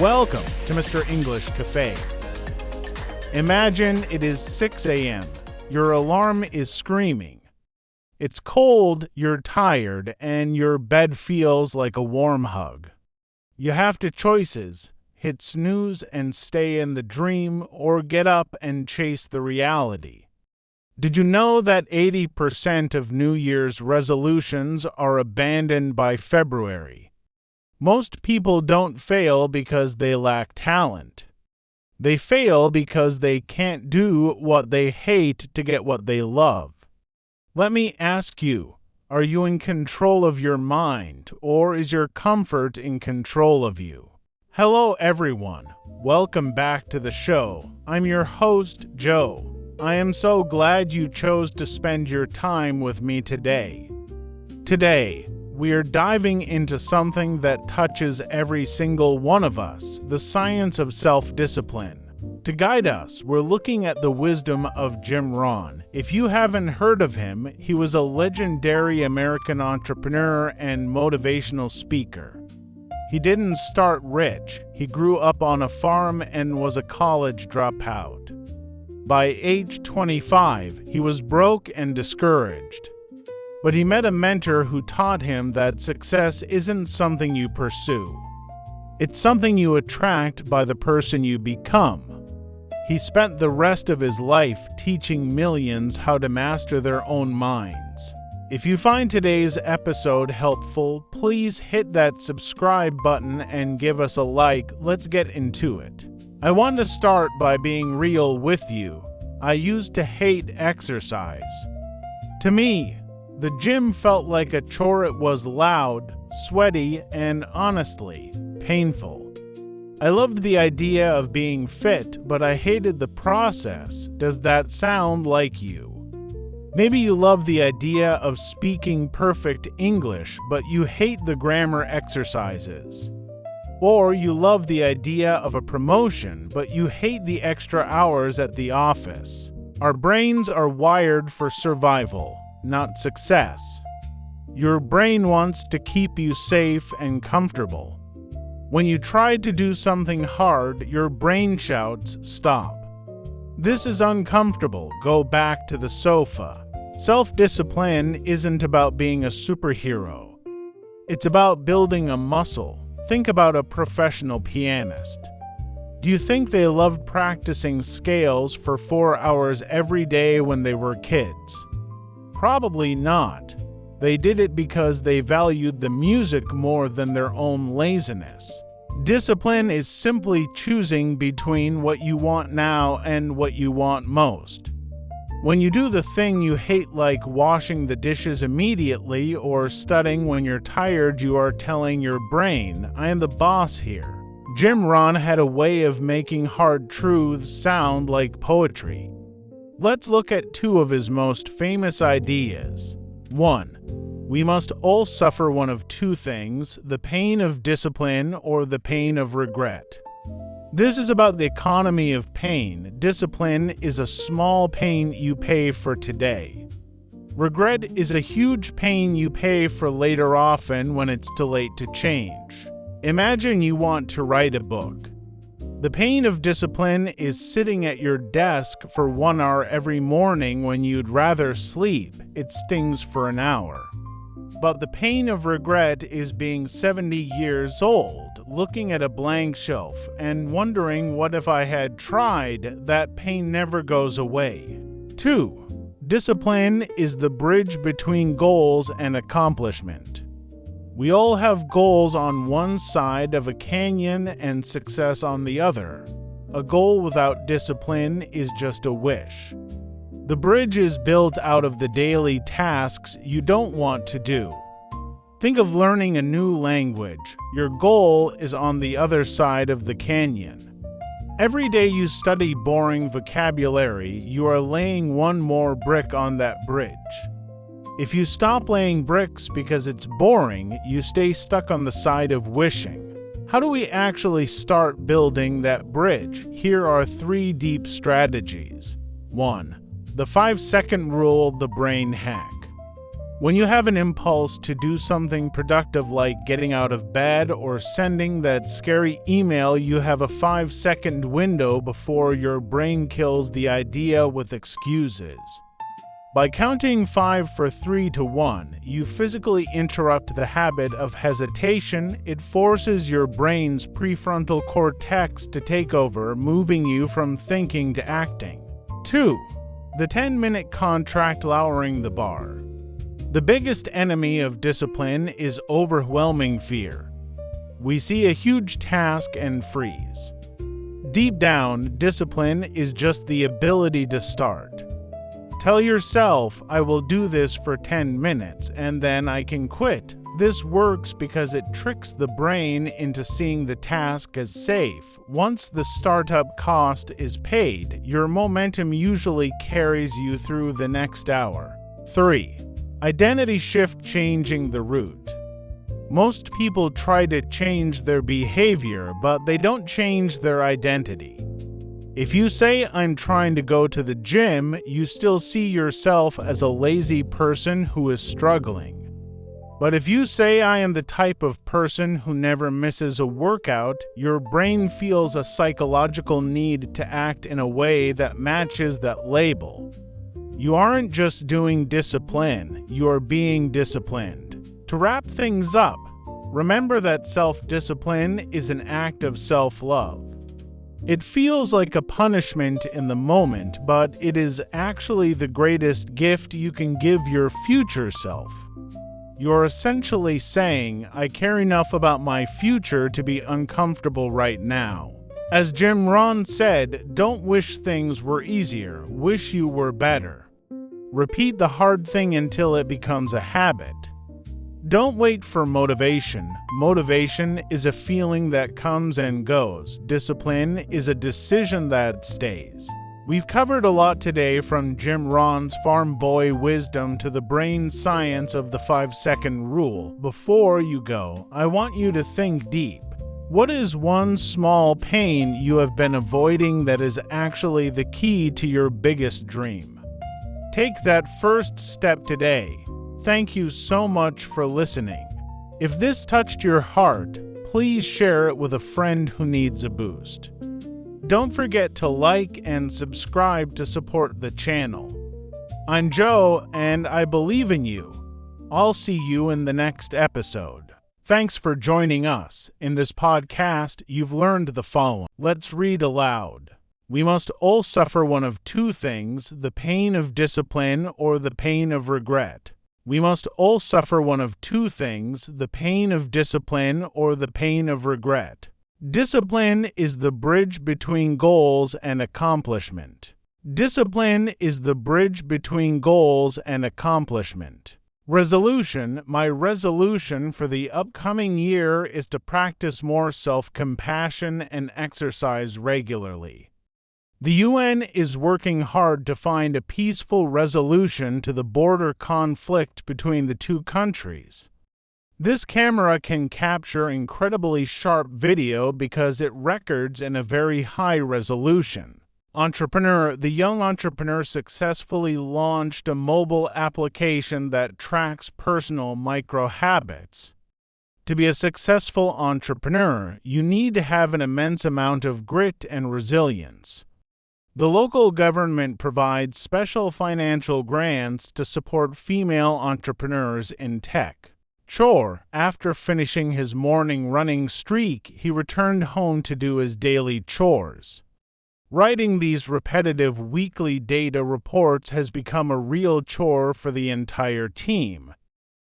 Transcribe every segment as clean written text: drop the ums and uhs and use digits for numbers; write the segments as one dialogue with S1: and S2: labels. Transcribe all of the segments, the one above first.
S1: Welcome to Mr. English Cafe. Imagine it is 6 a.m. Your alarm is screaming. It's cold, you're tired, and your bed feels like a warm hug. You have two choices: hit snooze and stay in the dream, or get up and chase the reality. Did you know that 80% of New Year's resolutions are abandoned by February? Most people don't fail because they lack talent. They fail because they can't do what they hate to get what they love. Let me ask you, are you in control of your mind, or is your comfort in control of you? Hello everyone, welcome back to the show. I'm your host, Joe. I am so glad you chose to spend your time with me today. Today, we are diving into something that touches every single one of us, the science of self-discipline. To guide us, we're looking at the wisdom of Jim Rohn. If you haven't heard of him, he was a legendary American entrepreneur and motivational speaker. He didn't start rich. He grew up on a farm and was a college dropout. By age 25, he was broke and discouraged. But he met a mentor who taught him that success isn't something you pursue. It's something you attract by the person you become. He spent the rest of his life teaching millions how to master their own minds. If you find today's episode helpful, please hit that subscribe button and give us a like. Let's get into it. I want to start by being real with you. I used to hate exercise. To me, the gym felt like a chore. It was loud, sweaty, and honestly, painful. I loved the idea of being fit, but I hated the process. Does that sound like you? Maybe you love the idea of speaking perfect English, but you hate the grammar exercises. Or you love the idea of a promotion, but you hate the extra hours at the office. Our brains are wired for survival, not success. Your brain wants to keep you safe and comfortable. When you try to do something hard, your brain shouts, "Stop. This is uncomfortable. Go back to the sofa." Self-discipline isn't about being a superhero. It's about building a muscle. Think about a professional pianist. Do you think they loved practicing scales for 4 hours every day when they were kids? Probably not. They did it because they valued the music more than their own laziness. Discipline is simply choosing between what you want now and what you want most. When you do the thing you hate, like washing the dishes immediately or studying when you're tired, you are telling your brain, "I am the boss here." Jim Rohn had a way of making hard truths sound like poetry. Let's look at two of his most famous ideas. 1. We must all suffer one of two things: the pain of discipline or the pain of regret. This is about the economy of pain. Discipline is a small pain you pay for today. Regret is a huge pain you pay for later, often when it's too late to change. Imagine you want to write a book. The pain of discipline is sitting at your desk for 1 hour every morning when you'd rather sleep. It stings for an hour. But the pain of regret is being 70 years old, looking at a blank shelf, and wondering, what if I had tried? That pain never goes away. 2. Discipline is the bridge between goals and accomplishment. We all have goals on one side of a canyon and success on the other. A goal without discipline is just a wish. The bridge is built out of the daily tasks you don't want to do. Think of learning a new language. Your goal is on the other side of the canyon. Every day you study boring vocabulary, you are laying one more brick on that bridge. If you stop laying bricks because it's boring, you stay stuck on the side of wishing. How do we actually start building that bridge? Here are 3 deep strategies. 1. The 5-second rule, the brain hack. When you have an impulse to do something productive like getting out of bed or sending that scary email, you have a 5-second window before your brain kills the idea with excuses. By counting 5 for 3 to 1, you physically interrupt the habit of hesitation. It forces your brain's prefrontal cortex to take over, moving you from thinking to acting. 2. The 10-minute contract, lowering the bar. The biggest enemy of discipline is overwhelming fear. We see a huge task and freeze. Deep down, discipline is just the ability to start. Tell yourself, I will do this for 10 minutes and then I can quit. This works because it tricks the brain into seeing the task as safe. Once the startup cost is paid, your momentum usually carries you through the next hour. 3. Identity shift, changing the route. Most people try to change their behavior, but they don't change their identity. If you say, I'm trying to go to the gym, you still see yourself as a lazy person who is struggling. But if you say, I am the type of person who never misses a workout, your brain feels a psychological need to act in a way that matches that label. You aren't just doing discipline, you are being disciplined. To wrap things up, remember that self-discipline is an act of self-love. It feels like a punishment in the moment, but it is actually the greatest gift you can give your future self. You're essentially saying, I care enough about my future to be uncomfortable right now. As Jim Rohn said, don't wish things were easier, wish you were better. Repeat the hard thing until it becomes a habit. Don't wait for motivation. Motivation is a feeling that comes and goes. Discipline is a decision that stays. We've covered a lot today, from Jim Rohn's farm boy wisdom to the brain science of the 5-second rule. Before you go, I want you to think deep. What is one small pain you have been avoiding that is actually the key to your biggest dream? Take that first step today. Thank you so much for listening. If this touched your heart, please share it with a friend who needs a boost. Don't forget to like and subscribe to support the channel. I'm Joe, and I believe in you. I'll see you in the next episode. Thanks for joining us. In this podcast, you've learned the following. Let's read aloud. We must all suffer one of two things, the pain of discipline or the pain of regret. We must all suffer one of two things, the pain of discipline or the pain of regret. Discipline is the bridge between goals and accomplishment. Discipline is the bridge between goals and accomplishment. Resolution. My resolution for the upcoming year is to practice more self-compassion and exercise regularly. The UN is working hard to find a peaceful resolution to the border conflict between the two countries. This camera can capture incredibly sharp video because it records in a very high resolution. Entrepreneur. The young entrepreneur successfully launched a mobile application that tracks personal micro-habits. To be a successful entrepreneur, you need to have an immense amount of grit and resilience. The local government provides special financial grants to support female entrepreneurs in tech. Chore. After finishing his morning running streak, he returned home to do his daily chores. Writing these repetitive weekly data reports has become a real chore for the entire team.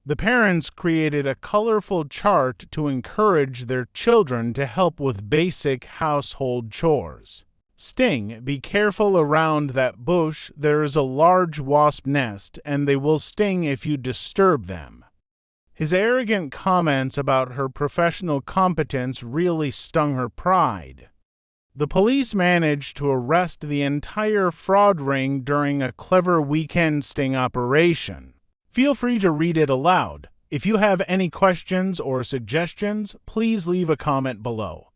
S1: The parents created a colorful chart to encourage their children to help with basic household chores. Sting. Be careful around that bush. There is a large wasp nest, and they will sting if you disturb them. His arrogant comments about her professional competence really stung her pride. The police managed to arrest the entire fraud ring during a clever weekend sting operation. Feel free to read it aloud. If you have any questions or suggestions, please leave a comment below.